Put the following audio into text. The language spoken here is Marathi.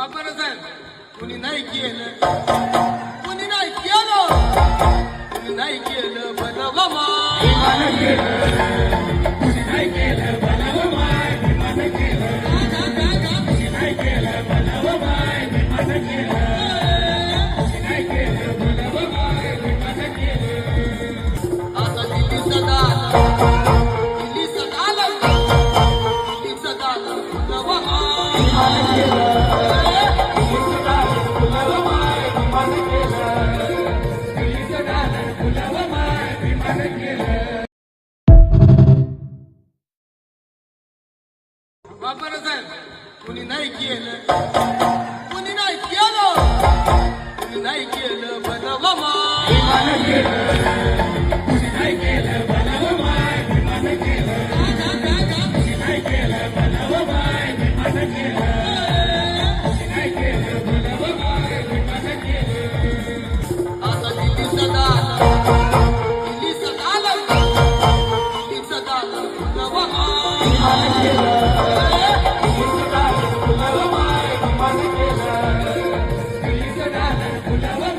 बाबासाहेब कुणी नाही केलं, कुणी नाही केलं, कुणी नाही केलं बनवा माय, कुणी नाही केलं बनवा माय, कुणी नाही केलं बनवा माय, कुणी नाही केलं बनवा माय, आता दिल्ली सदा बनवा माय, बाबासाहेब कुणी नाही केलं, कुणी नाही केलं, कुणी नाही केलं बनवा माय, कुणी नाही केलं बनवा माय, कुणी नाही केलं बनवा माय, कुणी नाही केलं बनवा माय, आता दिल्ली सदा बनवा माय, Hello.